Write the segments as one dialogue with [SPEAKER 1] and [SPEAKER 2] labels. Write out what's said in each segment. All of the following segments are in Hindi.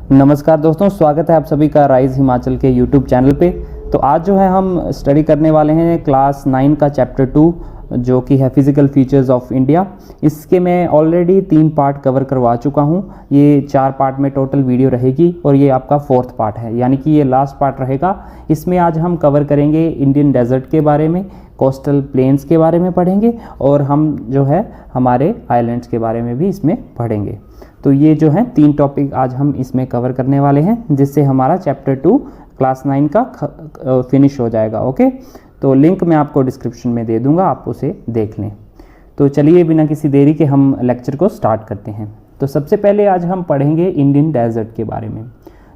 [SPEAKER 1] नमस्कार दोस्तों, स्वागत है आप सभी का राइज हिमाचल के यूट्यूब चैनल पे। तो आज जो है हम स्टडी करने वाले हैं क्लास 9 का चैप्टर 2 जो कि है फिजिकल फीचर्स ऑफ इंडिया। इसके मैं ऑलरेडी 3 पार्ट कवर करवा चुका हूं। ये 4 पार्ट में टोटल वीडियो रहेगी और ये आपका 4th पार्ट है, यानी कि ये लास्ट पार्ट रहेगा। इसमें आज हम कवर करेंगे इंडियन डेजर्ट के बारे में, कोस्टल प्लेन्स के बारे में पढ़ेंगे और हम जो है हमारे आइलैंड्स के बारे में भी इसमें पढ़ेंगे। तो ये जो है 3 टॉपिक आज हम इसमें कवर करने वाले हैं, जिससे हमारा चैप्टर 2 क्लास 9 का फिनिश हो जाएगा। ओके, तो लिंक मैं आपको डिस्क्रिप्शन में दे दूंगा, आप उसे देख लें। तो चलिए बिना किसी देरी के हम लेक्चर को स्टार्ट करते हैं। तो सबसे पहले आज हम पढ़ेंगे इंडियन डेजर्ट के बारे में।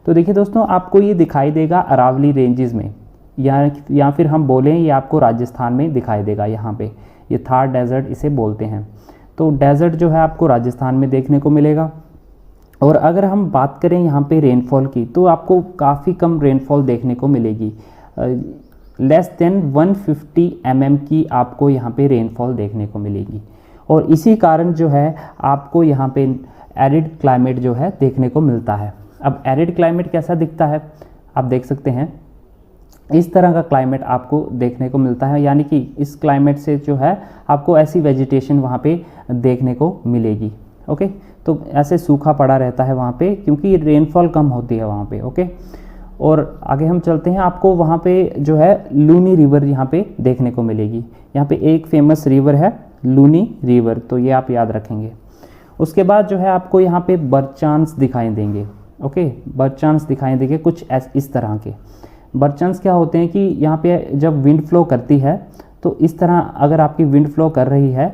[SPEAKER 1] तो देखिए दोस्तों, आपको ये दिखाई देगा अरावली रेंजेस में, या फिर हम बोलें ये आपको राजस्थान में दिखाई देगा। यहाँ पे ये थार डेजर्ट इसे बोलते हैं। तो डेजर्ट जो है आपको राजस्थान में देखने को मिलेगा। और अगर हम बात करें यहाँ पे रेनफॉल की, तो आपको काफ़ी कम रेनफॉल देखने को मिलेगी। लेस देन 150 mm की आपको यहाँ पे रेनफॉल देखने को मिलेगी। और इसी कारण जो है आपको यहाँ पे एरिड क्लाइमेट जो है देखने को मिलता है। अब एरिड क्लाइमेट कैसा दिखता है, आप देख सकते हैं इस तरह का क्लाइमेट आपको देखने को मिलता है, यानी कि इस क्लाइमेट से जो है आपको ऐसी वेजिटेशन वहाँ पे देखने को मिलेगी। ओके, तो ऐसे सूखा पड़ा रहता है वहाँ पे, क्योंकि रेनफॉल कम होती है वहाँ पे। ओके, और आगे हम चलते हैं। आपको वहाँ पे जो है लूनी रिवर यहाँ पे देखने को मिलेगी। यहाँ पे एक फेमस रिवर है लूनी रिवर, तो ये आप याद रखेंगे। उसके बाद जो है आपको यहाँ पे बर्चांस दिखाई देंगे। ओके, बर्चांस दिखाई देंगे कुछ इस तरह के। बर्चांस क्या होते हैं कि यहाँ पे जब विंड फ्लो करती है, तो इस तरह अगर आपकी विंड फ्लो कर रही है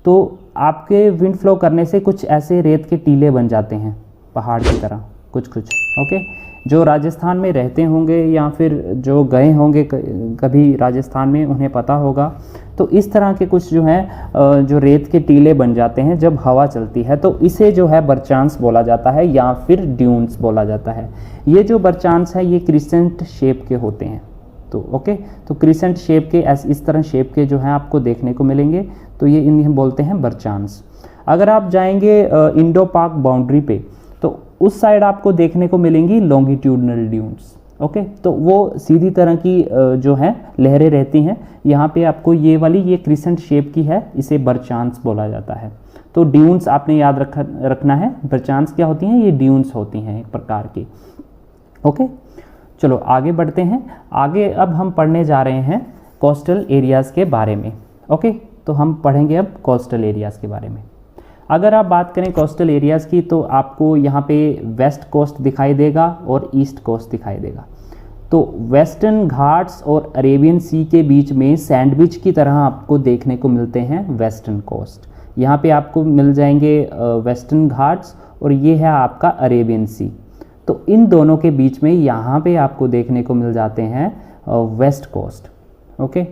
[SPEAKER 1] तो आपके विंड फ्लो करने से कुछ ऐसे रेत के टीले बन जाते हैं पहाड़ की तरह कुछ। ओके, जो राजस्थान में रहते होंगे या फिर जो गए होंगे कभी राजस्थान में, उन्हें पता होगा। तो इस तरह के कुछ जो हैं जो रेत के टीले बन जाते हैं जब हवा चलती है, तो इसे जो है बर्चांस बोला जाता है या फिर ड्यून्स बोला जाता है। ये जो बर्चांस है ये क्रिसेंट शेप के होते हैं। तो ओके, तो क्रिसेंट शेप के इस तरह शेप के जो हैं आपको देखने को मिलेंगे, तो ये इन्हें बोलते हैं बर्चांस। अगर आप जाएंगे इंडो पाक बाउंड्री पे, तो उस साइड आपको देखने को मिलेंगी लॉन्गिट्यूडनल ड्यून्स। ओके, तो वो सीधी तरह की जो है लहरें रहती हैं। यहाँ पे आपको ये वाली ये क्रिसेंट शेप की है, इसे बर्चांस बोला जाता है। तो ड्यून्स आपने याद रखना है। बर्चांस क्या होती हैं, ये ड्यून्स होती हैं एक प्रकार की। ओके, चलो आगे बढ़ते हैं। आगे अब हम पढ़ने जा रहे हैं कोस्टल एरियाज़ के बारे में। ओके, तो हम पढ़ेंगे अब कोस्टल एरियाज़ के बारे में। अगर आप बात करें कोस्टल एरियाज़ की, तो आपको यहाँ पे वेस्ट कोस्ट दिखाई देगा और ईस्ट कोस्ट दिखाई देगा। तो वेस्टर्न घाट्स और अरेबियन सी के बीच में सैंडविच की तरह आपको देखने को मिलते हैं वेस्टर्न कोस्ट। यहाँ पे आपको मिल जाएंगे वेस्टर्न घाट्स और ये है आपका अरेबियन सी। तो इन दोनों के बीच में यहाँ पे आपको देखने को मिल जाते हैं वेस्ट कोस्ट। ओके,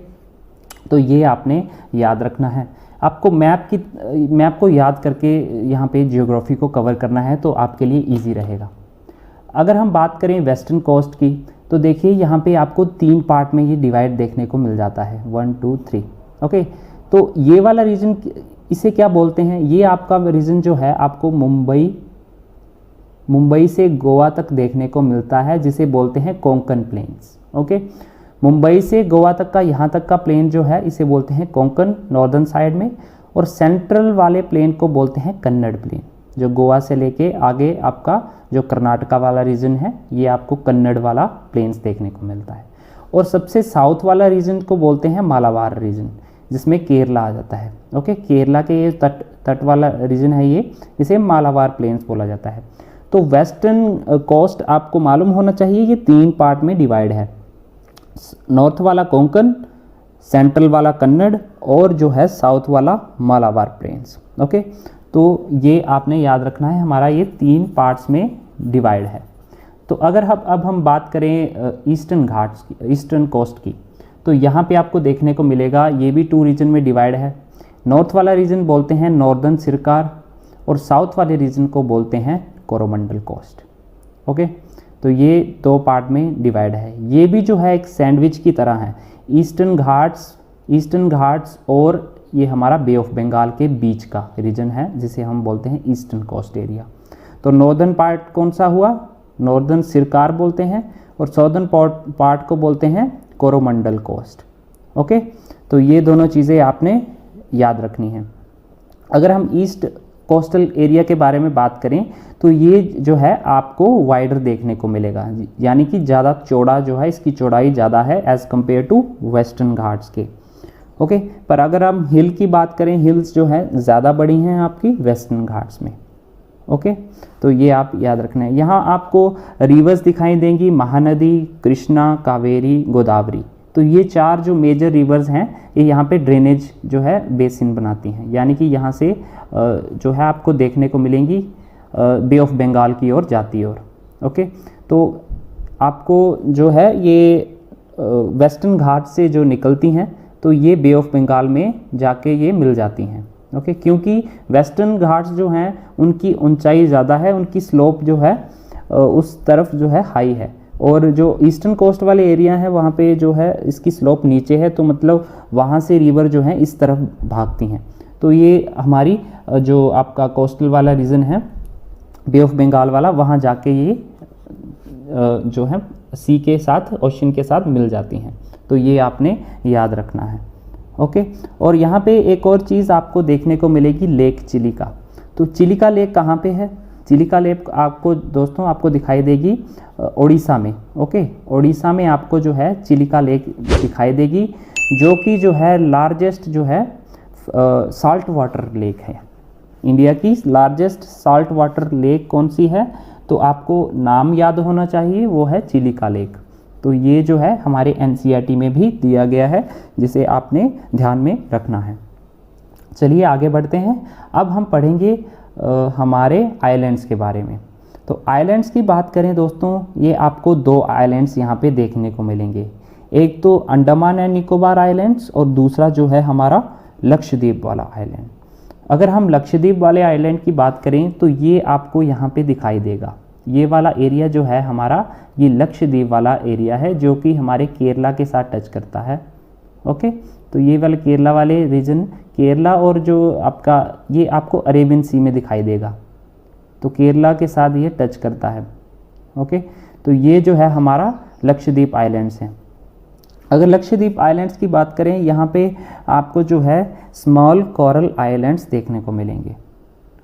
[SPEAKER 1] तो ये आपने याद रखना है। आपको मैप को याद करके यहाँ पे जियोग्राफी को कवर करना है, तो आपके लिए इजी रहेगा। अगर हम बात करें वेस्टर्न कोस्ट की, तो देखिए यहाँ पे आपको 3 पार्ट में ये डिवाइड देखने को मिल जाता है, 1 2 3। ओके, तो ये वाला रीजन इसे क्या बोलते हैं, ये आपका रीजन जो है आपको मुंबई से गोवा तक देखने को मिलता है, जिसे बोलते हैं कोंकण प्लेन्स। ओके, मुंबई से गोवा तक का यहाँ तक का प्लेन जो है इसे बोलते हैं कोंकण नॉर्दर्न साइड में, और सेंट्रल वाले प्लेन को बोलते हैं कन्नड़ प्लेन। जो गोवा से लेके आगे आपका जो कर्नाटका वाला रीजन है, ये आपको कन्नड़ वाला प्लेन्स देखने को मिलता है। और सबसे साउथ वाला रीजन को बोलते हैं मालाबार रीजन, जिसमें केरला आ जाता है। ओके, केरला के ये तट वाला रीजन है ये, इसे मालाबार प्लेन्स बोला जाता है। तो वेस्टर्न कोस्ट आपको मालूम होना चाहिए ये 3 पार्ट में डिवाइड है। नॉर्थ वाला कोंकण, सेंट्रल वाला कन्नड़ और जो है साउथ वाला मालाबार प्लेन्स। ओके, तो ये आपने याद रखना है, हमारा ये 3 पार्ट्स में डिवाइड है। तो अगर अब हम बात करें ईस्टर्न घाट्स की, ईस्टर्न कोस्ट की, तो यहाँ पे आपको देखने को मिलेगा ये भी 2 रीजन में डिवाइड है। नॉर्थ वाला रीजन बोलते हैं नॉर्दर्न सिरकार और साउथ वाले रीजन को बोलते हैं कोरोमंडल कोस्ट। ओके, तो ये 2 पार्ट में डिवाइड है। ये भी जो है एक सैंडविच की तरह है। ईस्टर्न घाट्स और ये हमारा बे ऑफ बंगाल के बीच का रीजन है, जिसे हम बोलते हैं ईस्टर्न कोस्ट एरिया। तो नॉर्दर्न पार्ट कौन सा हुआ, नॉर्दर्न सिरकार बोलते हैं, और साउदर्न पार्ट को बोलते हैं कोरोमंडल कोस्ट। ओके, तो ये दोनों चीज़ें आपने याद रखनी है। अगर हम ईस्ट कोस्टल एरिया के बारे में बात करें तो ये जो है आपको वाइडर देखने को मिलेगा, यानी कि ज़्यादा चौड़ा जो है, इसकी चौड़ाई ज़्यादा है as compare to western Ghats के। ओके, पर अगर हम हिल की बात करें, हिल्स जो है ज़्यादा बड़ी हैं आपकी वेस्टर्न घाट्स में। ओके, तो ये आप याद रखना है। यहाँ आपको रिवर्स दिखाई देंगी, महानदी, कृष्णा, कावेरी, गोदावरी। तो ये 4 जो मेजर रिवर्स हैं ये यहाँ पे ड्रेनेज जो है बेसिन बनाती हैं, यानी कि यहाँ से जो है आपको देखने को मिलेंगी बे ऑफ बंगाल की ओर जाती और। ओके, तो आपको जो है ये वेस्टर्न घाट से जो निकलती हैं तो ये बे ऑफ बंगाल में जाके ये मिल जाती हैं। ओके, क्योंकि वेस्टर्न घाट्स जो हैं उनकी ऊंचाई ज़्यादा है, उनकी स्लोप जो है उस तरफ जो है हाई है, और जो ईस्टर्न कोस्ट वाले एरिया है वहाँ पे जो है इसकी स्लोप नीचे है, तो मतलब वहाँ से रिवर जो है इस तरफ भागती हैं। तो ये हमारी जो आपका कोस्टल वाला रीजन है बे ऑफ बंगाल वाला, वहाँ जाके ये जो है सी के साथ, ओशन के साथ मिल जाती हैं। तो ये आपने याद रखना है। ओके, और यहाँ पे एक और चीज़ आपको देखने को मिलेगी, लेक चिलिका। तो चिलिका लेक कहाँ पे है? चिलिका लेक आपको दोस्तों आपको दिखाई देगी उड़ीसा में। ओके, उड़ीसा में आपको जो है चिलिका लेक दिखाई देगी, जो कि जो है लार्जेस्ट जो है साल्ट वाटर लेक है। इंडिया की लार्जेस्ट साल्ट वाटर लेक कौन सी है? तो आपको नाम याद होना चाहिए, वो है चिलिका लेक। तो ये जो है हमारे एनसीईआरटी में भी दिया गया है, जिसे आपने ध्यान में रखना है। चलिए आगे बढ़ते हैं। अब हम पढ़ेंगे हमारे आइलैंड्स के बारे में। तो आइलैंड्स की बात करें दोस्तों, ये आपको 2 आइलैंड्स यहाँ पे देखने को मिलेंगे। एक तो अंडमान एंड निकोबार आइलैंड्स, और दूसरा जो है हमारा लक्षद्वीप वाला आइलैंड। अगर हम लक्षद्वीप वाले आइलैंड की बात करें तो ये आपको यहाँ पे दिखाई देगा। ये वाला एरिया जो है हमारा, ये लक्षद्वीप वाला एरिया है, जो कि हमारे केरला के साथ टच करता है। ओके, तो ये वाले केरला वाले रीजन, केरला और जो आपका ये आपको अरेबियन सी में दिखाई देगा, तो केरला के साथ ये टच करता है। ओके, तो ये जो है हमारा लक्षद्वीप आइलैंड्स हैं। अगर लक्षद्वीप आइलैंड्स की बात करें, यहाँ पे आपको जो है स्मॉल कोरल आइलैंड्स देखने को मिलेंगे।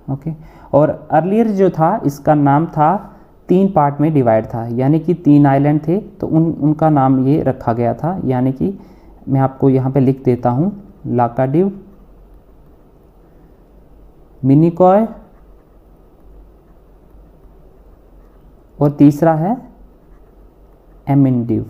[SPEAKER 1] ओके, और अर्लियर जो था इसका नाम था 3 पार्ट में डिवाइड था, यानी कि 3 आइलैंड थे, तो उनका नाम ये रखा गया था, यानी कि मैं आपको यहाँ पे लिख देता हूँ, लाकाडिव, मिनिकॉय और तीसरा है एमिनडिव।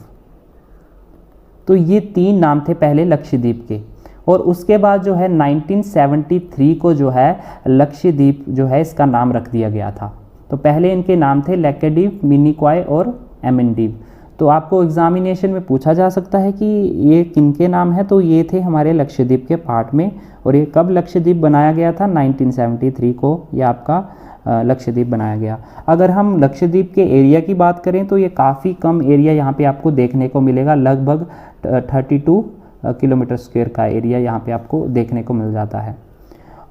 [SPEAKER 1] तो ये 3 नाम थे पहले लक्षद्वीप के, और उसके बाद जो है 1973 को जो है लक्षद्वीप जो है इसका नाम रख दिया गया था। तो पहले इनके नाम थे लैकेडिव, मिनिकॉय और एमिनडिव। तो आपको एग्जामिनेशन में पूछा जा सकता है कि ये किनके नाम है, तो ये थे हमारे लक्षद्वीप के पार्ट में। और ये कब लक्षद्वीप बनाया गया था? 1973 को ये आपका लक्षद्वीप बनाया गया। अगर हम लक्षद्वीप के एरिया की बात करें तो ये काफ़ी कम एरिया यहाँ पे आपको देखने को मिलेगा, लगभग 32 किलोमीटर स्क्वायर का एरिया यहाँ पे आपको देखने को मिल जाता है।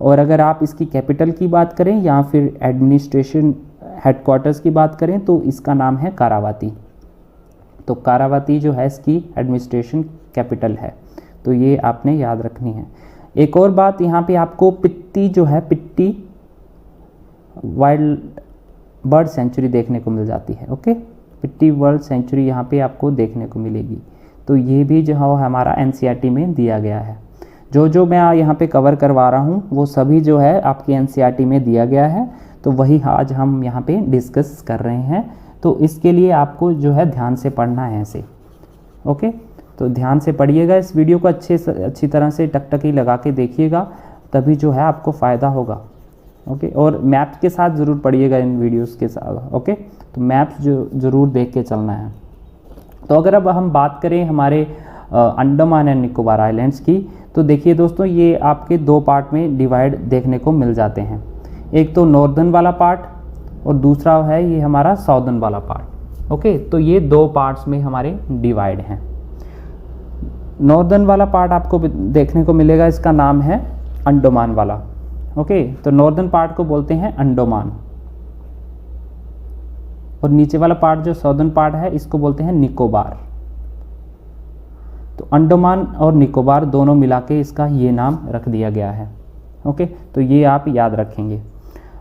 [SPEAKER 1] और अगर आप इसकी कैपिटल की बात करें या फिर एडमिनिस्ट्रेशन हेडक्वार्टर्स की बात करें तो इसका नाम है कारावाती। तो कारावाती जो है इसकी एडमिनिस्ट्रेशन कैपिटल है, तो ये आपने याद रखनी है। एक और बात, यहाँ पे आपको पिट्टी जो है, पिट्टी वाइल्ड बर्ड सेंचुरी देखने को मिल जाती है। ओके, पिट्टी वर्ल्ड सेंचुरी यहाँ पे आपको देखने को मिलेगी। तो ये भी जो है हमारा एनसीईआरटी में दिया गया है। जो मैं यहाँ पे कवर करवा रहा हूँ वो सभी जो है आपके एनसीईआरटी में दिया गया है, तो वही आज हम यहाँ पे डिस्कस कर रहे हैं। तो इसके लिए आपको जो है ध्यान से पढ़ना है ऐसे। ओके, तो ध्यान से पढ़िएगा, इस वीडियो को अच्छी तरह से टकटकी लगा के देखिएगा, तभी जो है आपको फ़ायदा होगा। ओके, और मैप्स के साथ ज़रूर पढ़िएगा इन वीडियोस के साथ। ओके, तो मैप्स जो ज़रूर देख के चलना है। तो अगर अब हम बात करें हमारे अंडमान एंड निकोबार आइलैंड्स की, तो देखिए दोस्तों ये आपके 2 पार्ट में डिवाइड देखने को मिल जाते हैं। एक तो नॉर्दर्न वाला पार्ट और दूसरा है ये हमारा साउदर्न वाला पार्ट। ओके, तो ये 2 पार्ट्स में हमारे डिवाइड हैं। नॉर्दर्न वाला पार्ट आपको देखने को मिलेगा, इसका नाम है अंडमान वाला। ओके, तो नॉर्दर्न पार्ट को बोलते हैं अंडमान। और नीचे वाला पार्ट जो सदर्न पार्ट है इसको बोलते हैं निकोबार। तो अंडमान और निकोबार दोनों मिला के इसका ये नाम रख दिया गया है। ओके, तो ये आप याद रखेंगे।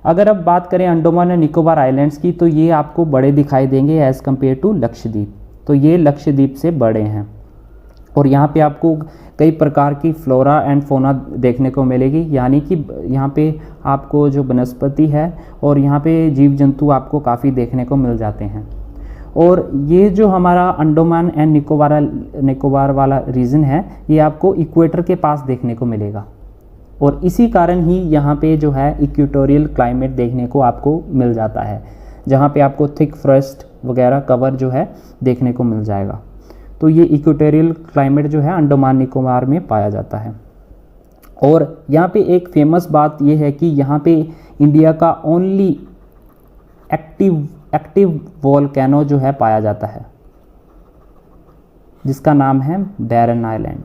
[SPEAKER 1] अगर अब बात करें अंडमान और निकोबार आइलैंड्स की, तो ये आपको बड़े दिखाई देंगे एज़ कम्पेयर टू लक्षद्वीप। तो ये लक्षद्वीप से बड़े हैं और यहाँ पे आपको कई प्रकार की फ्लोरा एंड फोना देखने को मिलेगी, यानी कि यहाँ पे आपको जो वनस्पति है और यहाँ पे जीव जंतु आपको काफ़ी देखने को मिल जाते हैं। और ये जो हमारा अंडमान एंड निकोबार वाला रीजन है, ये आपको इक्वेटर के पास देखने को मिलेगा और इसी कारण ही यहाँ पे जो है इक्वेटोरियल क्लाइमेट देखने को आपको मिल जाता है, जहाँ पे आपको थिक फॉरेस्ट वगैरह कवर जो है देखने को मिल जाएगा। तो ये इक्वेटोरियल क्लाइमेट जो है अंडमान निकोबार में पाया जाता है। और यहाँ पे एक फेमस बात ये है कि यहाँ पे इंडिया का ओनली एक्टिव वोल्केनो जो है पाया जाता है, जिसका नाम है बैरन आइलैंड।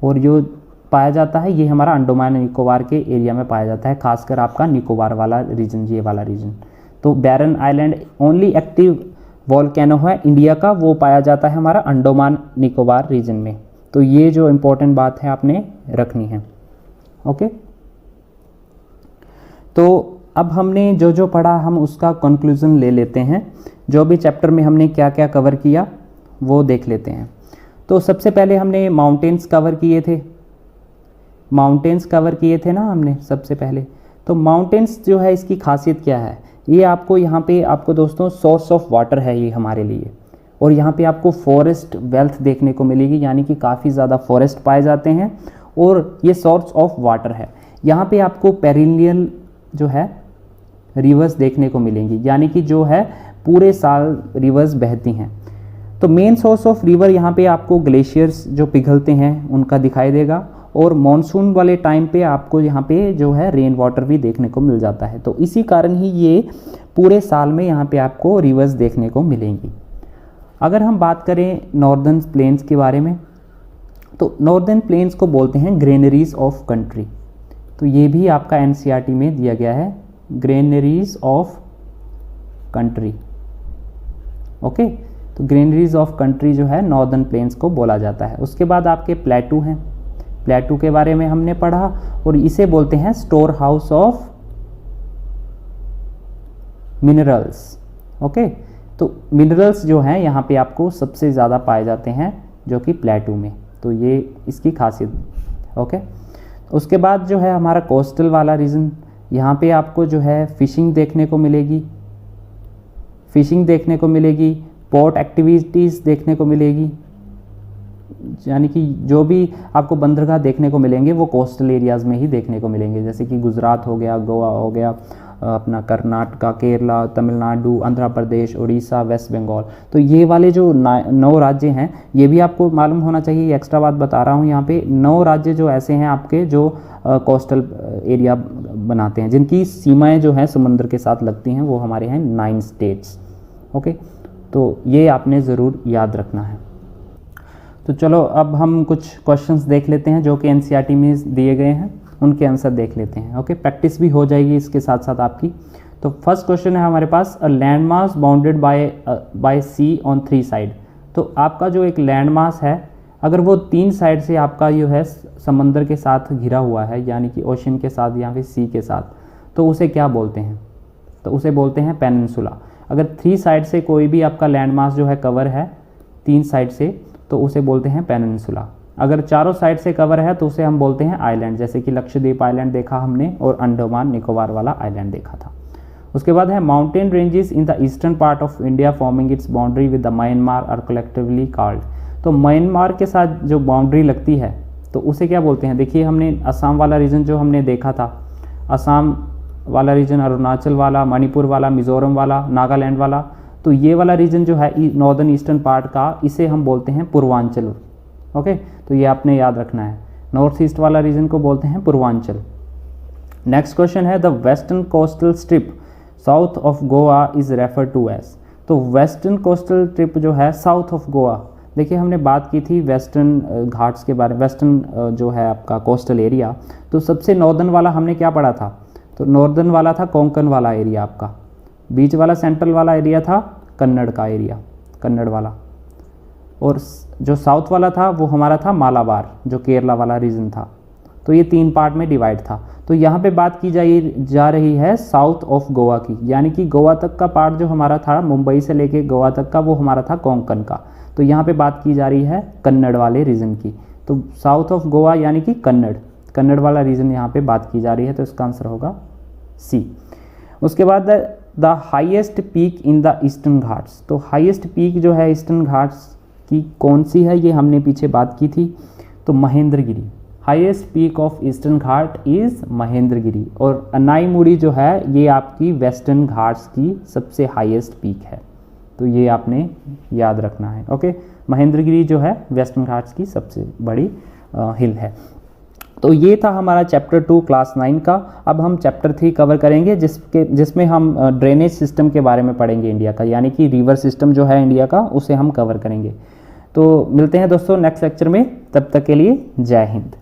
[SPEAKER 1] और जो पाया जाता है ये हमारा अंडमान निकोबार के एरिया में पाया जाता है, खासकर आपका निकोबार वाला रीजन, ये वाला रीजन। तो बैरन आइलैंड ओनली एक्टिव वोल्केनो है इंडिया का, वो पाया जाता है हमारा अंडमान निकोबार रीजन में। तो ये जो इम्पोर्टेंट बात है आपने रखनी है। ओके, तो अब हमने जो जो पढ़ा हम उसका कंक्लूजन ले लेते हैं। जो भी चैप्टर में हमने क्या क्या कवर किया वो देख लेते हैं। तो सबसे पहले हमने माउंटेन्स कवर किए थे ना हमने सबसे पहले। तो माउंटेन्स जो है इसकी खासियत क्या है, ये आपको यहाँ पे आपको दोस्तों सोर्स ऑफ वाटर है ये हमारे लिए। और यहाँ पे आपको फॉरेस्ट वेल्थ देखने को मिलेगी, यानी कि काफ़ी ज़्यादा फॉरेस्ट पाए जाते हैं और ये सोर्स ऑफ वाटर है। यहाँ पे आपको पेरिनियल जो है रिवर्स देखने को मिलेंगी, यानी कि जो है पूरे साल रिवर्स बहती हैं। तो मेन सोर्स ऑफ रिवर यहाँ पे आपको ग्लेशियर्स जो पिघलते हैं उनका दिखाई देगा, और मॉनसून वाले टाइम पे आपको यहाँ पे जो है रेन वाटर भी देखने को मिल जाता है। तो इसी कारण ही ये पूरे साल में यहाँ पे आपको रिवर्स देखने को मिलेंगी। अगर हम बात करें नॉर्दर्न प्लेन्स के बारे में, तो नॉर्दर्न प्लेन्स को बोलते हैं ग्रेनरीज ऑफ कंट्री। तो ये भी आपका एनसीईआरटी में दिया गया है, ग्रेनरीज ऑफ कंट्री। ओके, तो ग्रेनरीज ऑफ कंट्री जो है नॉर्दर्न प्लेन्स को बोला जाता है। उसके बाद आपके प्लेटू हैं, प्लेटू के बारे में हमने पढ़ा और इसे बोलते हैं store house of minerals. Okay, तो मिनरल्स जो हैं यहाँ पे आपको सबसे ज़्यादा पाए जाते हैं जो कि प्लेटू में। तो ये इसकी खासियत। ओके, उसके बाद जो है हमारा कोस्टल वाला रीजन, यहाँ पे आपको जो है फिशिंग देखने को मिलेगी, पोर्ट एक्टिविटीज़ देखने को मिलेगी, यानी कि जो भी आपको बंदरगाह देखने को मिलेंगे वो कोस्टल एरियाज़ में ही देखने को मिलेंगे, जैसे कि गुजरात हो गया, गोवा हो गया, अपना कर्नाटका, केरला, तमिलनाडु, आंध्र प्रदेश, उड़ीसा, वेस्ट बंगाल। तो ये वाले जो 9 राज्य हैं ये भी आपको मालूम होना चाहिए। एक्स्ट्रा बात बता रहा हूँ यहाँ पे, 9 राज्य जो ऐसे हैं आपके जो कोस्टल एरिया बनाते हैं, जिनकी सीमाएं जो हैं समुद्र के साथ लगती हैं, वो हमारे हैं 9 स्टेट्स। ओके, तो ये आपने ज़रूर याद रखना है। तो चलो अब हम कुछ क्वेश्चंस देख लेते हैं जो कि एनसीईआरटी में दिए गए हैं, उनके आंसर देख लेते हैं। ओके, प्रैक्टिस भी हो जाएगी इसके साथ साथ आपकी। तो फर्स्ट क्वेश्चन है हमारे पास, a land mass bounded by sea on 3 side. तो आपका जो एक लैंड मास है, अगर वो 3 साइड से आपका जो है समंदर के साथ घिरा हुआ है, यानी कि ओशन के साथ या फिर सी के साथ, तो उसे क्या बोलते हैं? तो उसे बोलते हैं पेनिनसुला। अगर 3 साइड से कोई भी आपका लैंड मास जो है कवर है 3 साइड से, तो उसे बोलते हैं पेनिनसुला। अगर चारों साइड से कवर है तो उसे हम बोलते हैं आइलैंड, जैसे कि लक्षद्वीप आइलैंड देखा हमने और अंडमान निकोबार वाला आइलैंड देखा था। उसके बाद है mountain ranges in the eastern part of India forming its boundary with the Myanmar are collectively called. तो म्यांमार के साथ जो बाउंड्री लगती है तो उसे क्या बोलते हैं? देखिए हमने असम वाला रीजन जो हमने देखा था, असम वाला रीजन, अरुणाचल वाला, मणिपुर वाला, मिजोरम वाला, नागालैंड वाला, तो ये वाला रीजन जो है नॉर्दर्न ईस्टर्न पार्ट का, इसे हम बोलते हैं पूर्वांचल। ओके, तो ये आपने याद रखना है। नॉर्थ ईस्ट वाला रीजन को बोलते हैं पूर्वांचल। नेक्स्ट क्वेश्चन है, the western coastal strip south of Goa is refer to as. तो वेस्टर्न कोस्टल स्ट्रिप जो है साउथ ऑफ गोवा, देखिए हमने बात की थी वेस्टर्न घाट्स के बारे में, वेस्टर्न जो है आपका कोस्टल एरिया, तो सबसे नॉर्दर्न वाला हमने क्या पढ़ा था? तो नॉर्दर्न वाला था कोंकण वाला एरिया आपका, बीच वाला सेंट्रल वाला एरिया था कन्नड़ का एरिया, कन्नड़ वाला, और जो साउथ वाला था वो हमारा था मालाबार, जो केरला वाला रीजन था। तो ये 3 पार्ट में डिवाइड था। तो यहाँ पे बात की जा रही है साउथ ऑफ गोवा की, यानी कि गोवा तक का पार्ट जो हमारा था, मुंबई से लेके गोवा तक का, वो हमारा था कोंकण का। तो यहाँ पे बात की जा रही है कन्नड़ वाले रीजन की। तो साउथ ऑफ गोवा यानी कि कन्नड़ वाला रीजन यहाँ पे बात की जा रही है, तो इसका आंसर होगा सी। उसके बाद the highest peak in the eastern Ghats. तो हाईएस्ट पीक जो है ईस्टर्न घाट्स की कौन सी है, ये हमने पीछे बात की थी। तो Mahendragiri, highest peak of eastern Ghat is Mahendragiri. और अनाईमुड़ी जो है ये आपकी वेस्टर्न घाट्स की सबसे हाईएस्ट पीक है, तो ये आपने याद रखना है। ओके, महेंद्रगिरी जो है वेस्टर्न घाट्स की सबसे बड़ी हिल है। तो ये था हमारा चैप्टर 2 क्लास 9 का। अब हम चैप्टर 3 कवर करेंगे, जिसमें हम ड्रेनेज सिस्टम के बारे में पढ़ेंगे इंडिया का, यानी कि रिवर सिस्टम जो है इंडिया का, उसे हम कवर करेंगे। तो मिलते हैं दोस्तों नेक्स्ट लेक्चर में, तब तक के लिए जय हिंद।